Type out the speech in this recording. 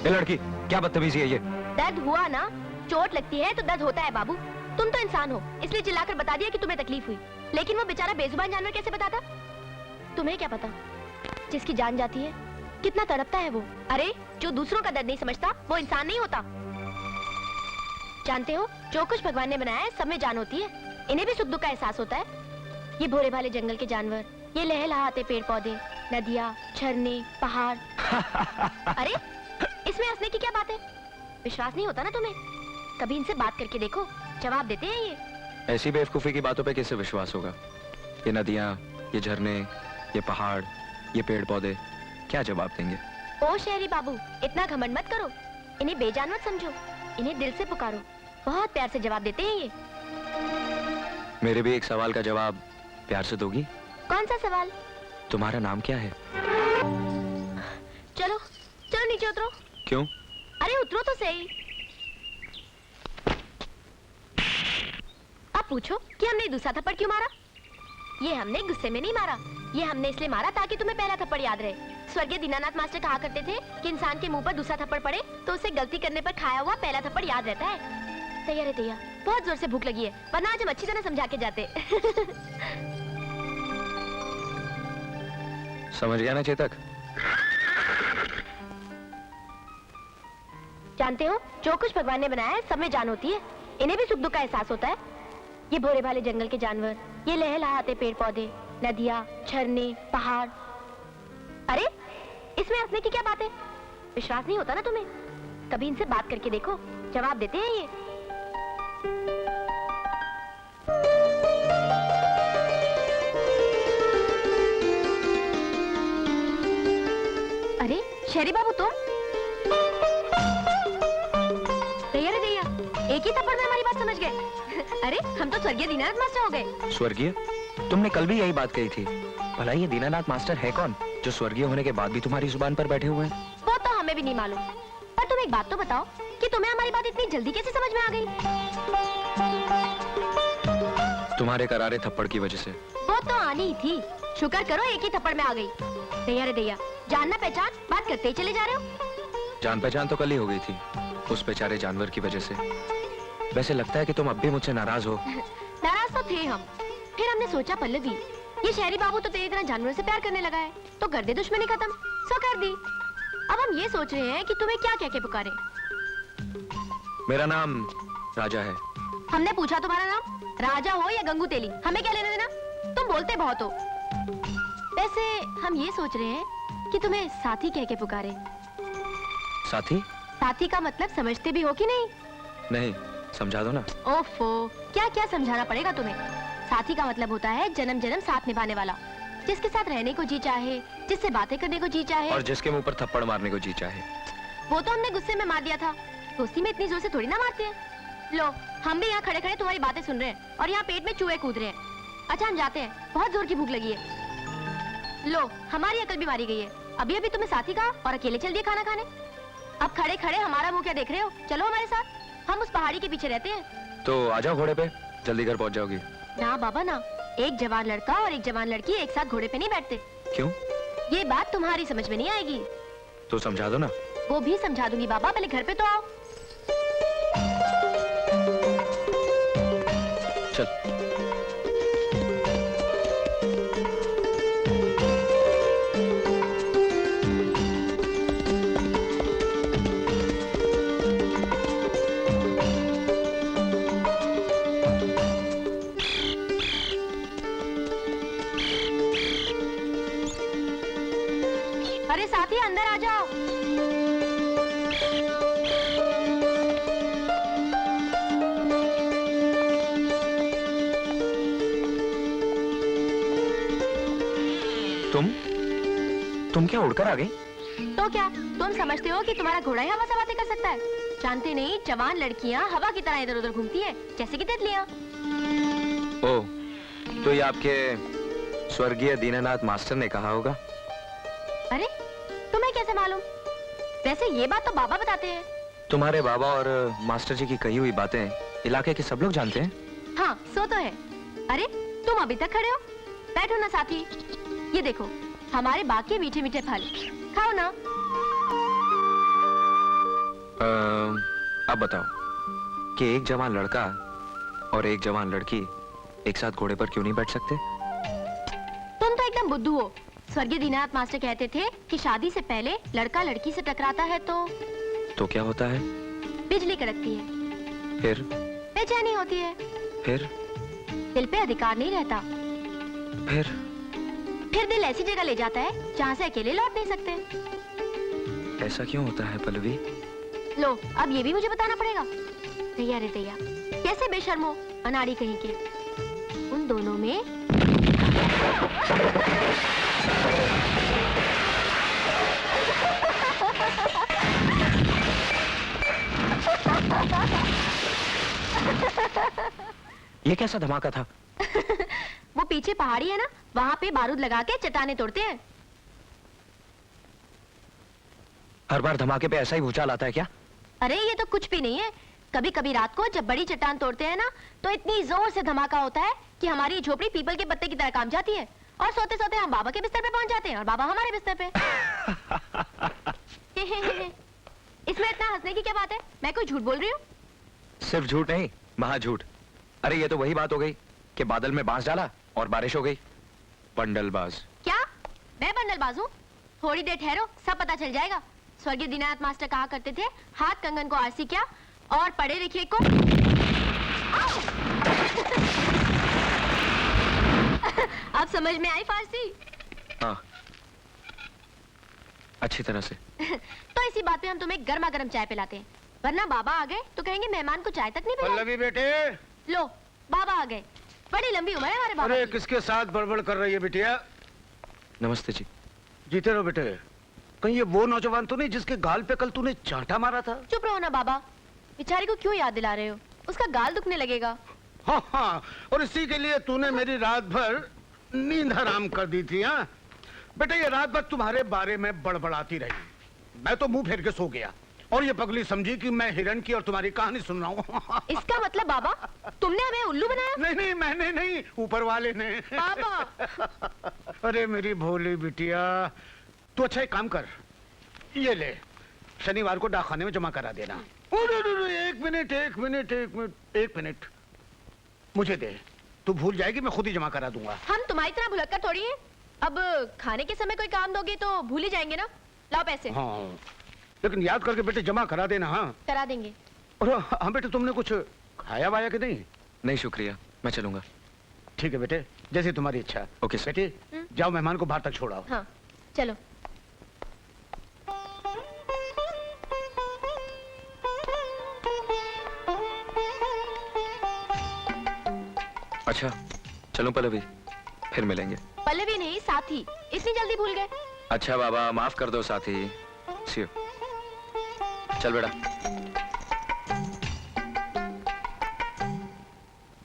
ये लड़की क्या बदतमीजी है ये? दर्द हुआ ना, चोट लगती है तो दर्द होता है बाबू। तुम तो इंसान हो, इसलिए चिल्लाकर बता दिया कि तुम्हें तकलीफ हुई, लेकिन वो बेचारा बेजुबान जानवर कैसे बताता? तुम्हें क्या पता, जिसकी जान जाती है कितना तड़पता है वो। अरे जो दूसरों का दर्द नहीं समझता वो इंसान नहीं होता। जानते हो, जो कुछ भगवान ने बनाया है सब में जान होती है, इन्हें भी सुख दुख का एहसास होता है। ये भोले भाले जंगल के जानवर, ये लहलहाते पेड़ पौधे, नदियाँ, झरने, पहाड़। अरे इसमें हंसने की क्या बात है? विश्वास नहीं होता ना तुम्हें? कभी इनसे बात करके देखो, जवाब देते हैं ये। ऐसी बेवकूफी की बातों पे कैसे विश्वास होगा? ये नदियाँ, ये झरने, ये पहाड़, ये पेड़ पौधे क्या जवाब देंगे? ओ शहरी बाबू, इतना घमंड मत करो, इन्हें बेजान मत समझो, इन्हें दिल से पुकारो, बहुत प्यार से जवाब देते हैं ये। मेरे भी एक सवाल का जवाब प्यार से दोगी? कौन सा सवाल? तुम्हारा नाम क्या है? चलो चलो नीचे उतरो। क्यों? अरे उतरो तो सही। अब पूछो कि हमने दूसरा थप्पड़ क्यों मारा? ये हमने गुस्से में नहीं मारा, ये हमने इसलिए मारा ताकि तुम्हें पहला थप्पड़ याद रहे। स्वर्गीय दीनानाथ मास्टर कहा करते थे कि इंसान के मुंह पर दूसरा थप्पड़ पड़े तो उसे गलती करने पर खाया हुआ पहला थप्पड़ याद रहता है। तैयार है तैयार, बहुत जोर से भूख लगी है, वरना आज हम अच्छी तरह समझा के जाते। समझ गया ना चेतक? जानते हो, जो कुछ भगवान ने बनाया है सब में जान होती है, इन्हें भी सुख दुख का एहसास होता है। ये भोले भाले जंगल के जानवर, ये लहलहाते पेड़ पौधे, नदियाँ, झरने, पहाड़। अरे इसमें हंसने की क्या बात है? विश्वास नहीं होता ना तुम्हें? कभी इनसे बात करके देखो, जवाब देते हैं ये। अरे शहरी बाबू तुम? तैयार है दैया, एक ही थप्पड़ में हमारी बात समझ गए। अरे हम तो स्वर्गीय दीनानाथ मास्टर हो गए। स्वर्गीय? तुमने कल भी यही बात कही थी। भला ये दीनानाथ मास्टर है कौन जो स्वर्गीय होने के बाद भी तुम्हारी जुबान पर बैठे हुए हैं? वो तो हमें भी नहीं मालूम, पर तुम एक बात तो बताओ कि तुम्हें हमारी बात इतनी जल्दी कैसे समझ में आ गई? तुम्हारे करारे थप्पड़ की वजह से। वो तो आनी ही थी, शुक्र करो एक ही थप्पड़ में आ गई। दैया रे दैया, जानना पहचान बात करते ही चले जा रहे हो। जान पहचान तो कल ही हो गई थी, उस बेचारे जानवर की वजह से। वैसे लगता है कि तुम अब भी मुझसे नाराज हो। नाराज तो थे हम, फिर हमने सोचा पल्लवी, ये शहरी बाबू तो तेरी तरह जानवरों से प्यार करने लगा है, तो कर दे दुश्मनी खत्म, सो कर दी। अब हम ये सोच रहे हैं कि तुम्हें क्या कह के पुकारे। मेरा नाम राजा है। हमने पूछा तुम्हारा नाम, राजा हो या गंगू तेली, हमें क्या लेना देना? तुम बोलते बहुत हो। वैसे हम ये सोच रहे हैं कि तुम्हें साथी कह के पुकारे। साथी? साथी का मतलब समझते भी हो कि नहीं? नहीं, समझा दो ना। ओफो, क्या क्या समझाना पड़ेगा तुम्हें। साथी का मतलब होता है जन्म जन्म साथ निभाने वाला, जिसके साथ रहने को जी चाहे, जिससे बातें करने को जी चाहे, और जिसके मुंह पर थप्पड़ मारने को जी चाहे। वो तो हमने गुस्से में मार दिया था, दोस्ती में इतनी जोर से थोड़ी ना मारते हैं। लो, हम भी यहाँ खड़े खड़े तुम्हारी बातें सुन रहे हैं और यहाँ पेट में चूहे कूद रहे हैं। अच्छा हम जाते हैं, बहुत जोर की भूख लगी है। लो, हमारी अकल भी मारी गई है। अभी अभी तुम्हें साथी कहा और अकेले चल दिए खाना खाने। अब खड़े खड़े हमारा मुंह क्या देख रहे हो? चलो हमारे साथ, हम उस पहाड़ी के पीछे रहते हैं। तो आ जाओ घोड़े पे, जल्दी घर पहुंच जाओगी। ना बाबा ना, एक जवान लड़का और एक जवान लड़की एक साथ घोड़े पे नहीं बैठते। क्यों? ये बात तुम्हारी समझ में नहीं आएगी। तो समझा दो ना। वो भी समझा दूंगी बाबा, पहले घर पे तो आओ। चल। अरे साथी अंदर आ जाओ। तुम क्या उड़कर आ गई? तो क्या तुम समझते हो कि तुम्हारा घोड़ा ही हवा से बातें कर सकता है? जानते नहीं, जवान लड़कियां हवा की तरह इधर उधर घूमती है, जैसे कि तितलियां। ओह, तो ये आपके स्वर्गीय दीनानाथ मास्टर ने कहा होगा। अरे तुम्हें कैसे मालूम? वैसे ये बात तो बाबा बताते हैं। तुम्हारे बाबा और मास्टर जी की कही हुई बातें इलाके के सब लोग जानते हैं। हाँ, सो तो है। अरे तुम अभी तक खड़े हो, बैठो ना साथी। ये देखो, हमारे बाकी मीठे मीठे फल। खाओ ना। अब बताओ कि एक जवान लड़का और एक जवान लड़की एक साथ घोड़े पर क्यों नहीं बैठ सकते? तुम तो एकदम बुद्धू हो। स्वर्गीय दीननाथ मास्टर कहते थे कि शादी से पहले लड़का लड़की से टकराता है तो क्या होता है? बिजली कड़कती है, फिर बेचैनी होती है, फिर दिल पे अधिकार नहीं रहता, फिर दिल ऐसी जगह ले जाता है जहाँ से अकेले लौट नहीं सकते। ऐसा क्यों होता है पल्लवी? लो, अब ये भी मुझे बताना पड़ेगा। दैया रे दैया, कैसे बेशर्मो अनाड़ी कहीं के। उन दोनों में ये कैसा धमाका था? वो पीछे पहाड़ी है ना, वहाँ पे बारूद लगा के चट्टाने तोड़ते हैं। हर बार धमाके पे ऐसा ही भूचाल आता है क्या? अरे ये तो कुछ भी नहीं है। कभी कभी रात को जब बड़ी चट्टान तोड़ते हैं ना, तो इतनी जोर से धमाका होता है कि हमारी झोपड़ी पीपल के पत्ते की तरह काम जाती है और सोते सोते हम बाबा के बिस्तर पे पहुंच जाते हैं और बाबा हमारे बिस्तर पे। इसमें इतना हंसने की क्या बात है? मैं कोई झूठ बोल रही हूँ? सिर्फ झूठ नहीं, महाझूठ। अरे ये तो वही बात हो गई कि बादल में बांस डाला और बारिश हो गई। बंडलबाज। क्या मैं बंडलबाज हूँ? थोड़ी देर ठहरो, सब पता चल जाएगा। स्वर्गीय दीननाथ मास्टर कहा करते थे, हाथ कंगन को आरसी क्या और पढ़े लिखे को अब समझ में आई फारसी? हाँ, अच्छी तरह से। तो इसी बात पे हम तुम्हें गर्मा गर्म चाय पिलाते हैं, वरना बाबा आ गए तो कहेंगे मेहमान को चाय तक नहीं पिलाई। पल्लवी बेटे। लो, बाबा आ गए। बड़ी लंबी उम्र है हमारे बाबा अरे की। किसके साथ बड़बड़ कर रही है बिटिया? नमस्ते जी। जीते रहो बेटे। कहीं ये वो नौजवान तो नहीं जिसके गाल पे कल तूने चांटा मारा था? चुप रहो ना बाबा, बेचारी को क्यों याद दिला रहे हो? उसका गाल दुखने लगेगा। हाँ हाँ, और इसी के लिए तूने मेरी रात भर नींद हराम कर दी थी। हाँ बेटे, ये रात भर तुम्हारे बारे में बड़बड़ाती रही। मैं तो मुंह फेर के सो गया और ये पगली समझी कि मैं हिरण की और तुम्हारी कहानी सुन रहा हूँ। इसका मतलब बाबा तुमने हमें उल्लू बनाया? नहीं नहीं, मैंने नहीं, ऊपर वाले ने। बाबा। अरे मेरी भोली बिटिया, तू अच्छा एक काम कर, ये ले, शनिवार को डाकखाने में जमा करा देना। एक मिनट एक मिनट एक मिनट एक मिनट, मुझे दे। तू भूल जाएगी, मैं खुद ही जमा करा दूंगा। हम तुम्हारी तरह भुलक्कड़ थोड़ी हैं। अब खाने के समय कोई काम दोगे तो भूल ही जाएंगे ना। लाओ पैसे। हाँ, लेकिन याद करके बेटे जमा करा देना। हाँ करा देंगे। और हाँ बेटे, तुमने कुछ खाया वाया कि नहीं? नहीं शुक्रिया, मैं चलूंगा। ठीक है बेटे, जैसी तुम्हारी इच्छा। Okay sir. बेटे जाओ, मेहमान को बाहर तक छोड़ाओ। हाँ चलो। अच्छा चलो पल्लवी, फिर मिलेंगे। पल्लवी नहीं, साथी। इतनी जल्दी भूल गए? अच्छा बाबा, माफ कर दो साथी। See you. चल बेटा।